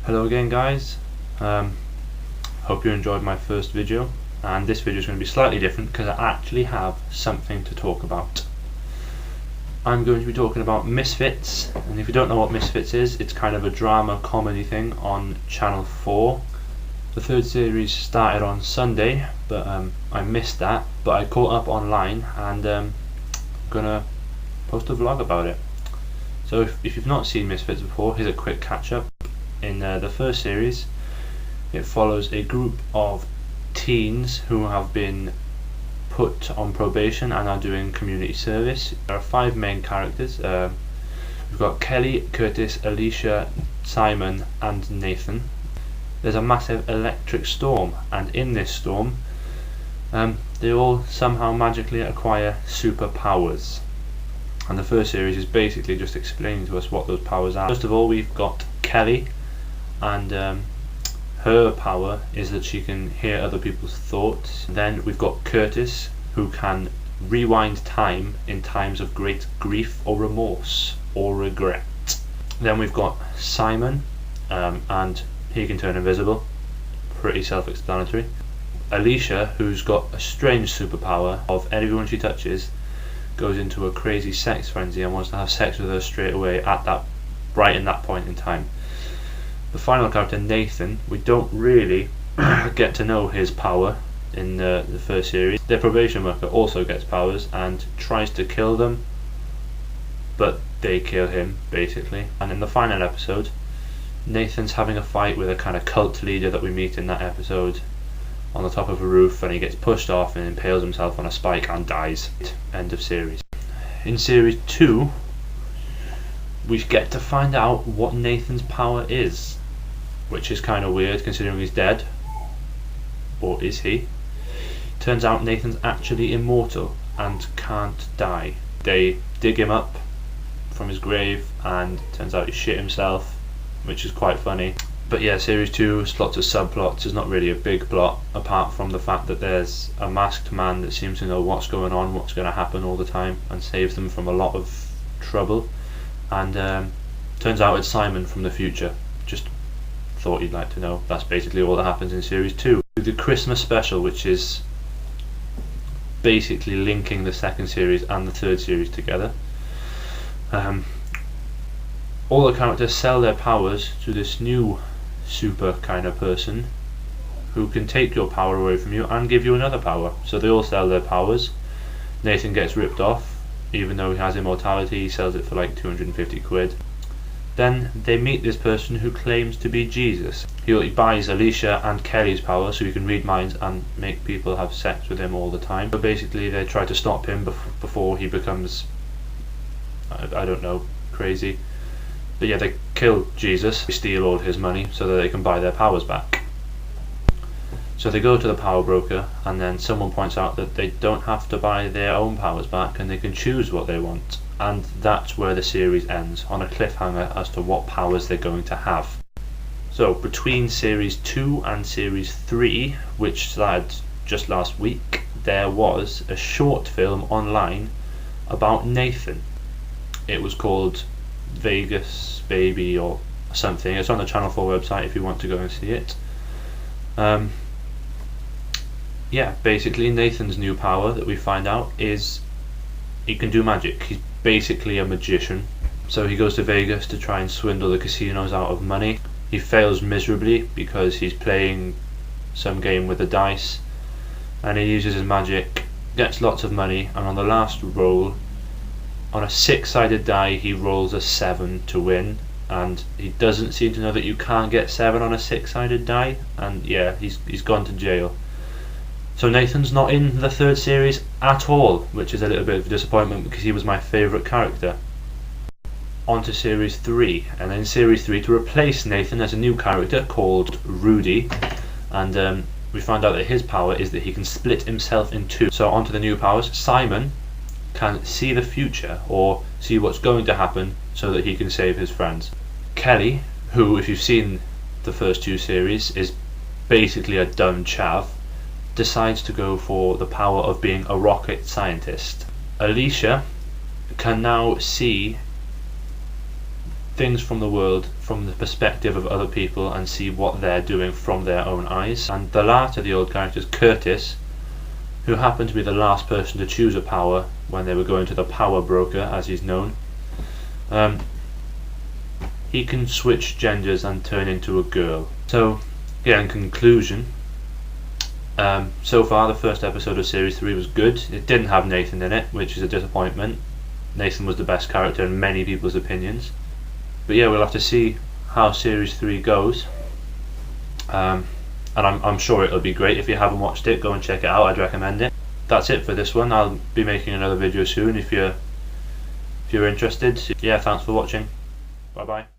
Hello again guys, hope you enjoyed my first video, and this video is going to be slightly different because I actually have something to talk about. I'm going to be talking about Misfits, and if you don't know what Misfits is, it's kind of a drama comedy thing on Channel 4. The third series started on Sunday, but I missed that, but I caught up online and I'm going to post a vlog about it. So if you've not seen Misfits before, here's a quick catch up. In the first series, it follows a group of teens who have been put on probation and are doing community service. There are 5 main characters. We've got Kelly, Curtis, Alicia, Simon and Nathan. There's a massive electric storm, and in this storm they all somehow magically acquire superpowers. And the first series is basically just explaining to us what those powers are. First of all, we've got Kelly, and her power is that she can hear other people's thoughts. Then we've got Curtis, who can rewind time in times of great grief or remorse or regret. Then we've got Simon, and he can turn invisible, pretty self-explanatory. Alicia, who's got a strange superpower of everyone she touches goes into a crazy sex frenzy and wants to have sex with her straight away right in that point in time. The final character, Nathan, we don't really get to know his power in the first series. Their probation worker also gets powers and tries to kill them, but they kill him basically. And in the final episode, Nathan's having a fight with a kind of cult leader that we meet in that episode on the top of a roof, and he gets pushed off and impales himself on a spike and dies. End of series. In series 2, we get to find out what Nathan's power is, which is kind of weird considering he's dead. Or is he? Turns out Nathan's actually immortal and can't die. They dig him up from his grave and turns out he shit himself, which is quite funny. But yeah, series 2 has lots of subplots. There's not really a big plot apart from the fact that there's a masked man that seems to know what's going on, what's going to happen all the time, and saves them from a lot of trouble. And turns out it's Simon from the future. Just thought you'd like to know. That's basically all that happens in series 2. The Christmas special, which is basically linking the second series and the third series together. All the characters sell their powers to this new super kind of person who can take your power away from you and give you another power. So they all sell their powers. Nathan gets ripped off, even though he has immortality. He sells it for like 250 quid. Then they meet this person who claims to be Jesus. He buys Alicia and Kelly's power so he can read minds and make people have sex with him all the time. So basically they try to stop him before he becomes, I don't know, crazy. But yeah, they kill Jesus, they steal all his money so that they can buy their powers back. So they go to the power broker, and then someone points out that they don't have to buy their own powers back and they can choose what they want. And that's where the series ends, on a cliffhanger as to what powers they're going to have. So between series 2 and series 3, which started just last week, there was a short film online about Nathan. It was called Vegas Baby or something. It's on the Channel 4 website if you want to go and see it. Yeah, basically Nathan's new power that we find out is he can do magic. He's basically a magician. So he goes to Vegas to try and swindle the casinos out of money. He fails miserably because he's playing some game with the dice, and he uses his magic, gets lots of money, and on the last roll, on a 6-sided die, he rolls a 7 to win, and he doesn't seem to know that you can't get 7 on a 6-sided die, and yeah, he's gone to jail. So Nathan's not in the third series at all, which is a little bit of a disappointment because he was my favourite character. On to series 3, and in series 3, to replace Nathan, there's a new character called Rudy, and we find out that his power is that he can split himself in 2. So on to the new powers. Simon can see the future or see what's going to happen so that he can save his friends. Kelly, who, if you've seen the first 2 series, is basically a dumb chav, decides to go for the power of being a rocket scientist. Alicia can now see things from the world from the perspective of other people and see what they're doing from their own eyes. And the last of the old characters, Curtis, who happened to be the last person to choose a power when they were going to the power broker, as he's known, he can switch genders and turn into a girl. So yeah, in conclusion, so far the first episode of series 3 was good. It didn't have Nathan in it, which is a disappointment. Nathan was the best character in many people's opinions. But yeah, we'll have to see how series 3 goes. And I'm sure it'll be great. If you haven't watched it, go and check it out. I'd recommend it. That's it for this one. I'll be making another video soon if you're interested. Yeah, thanks for watching. Bye bye.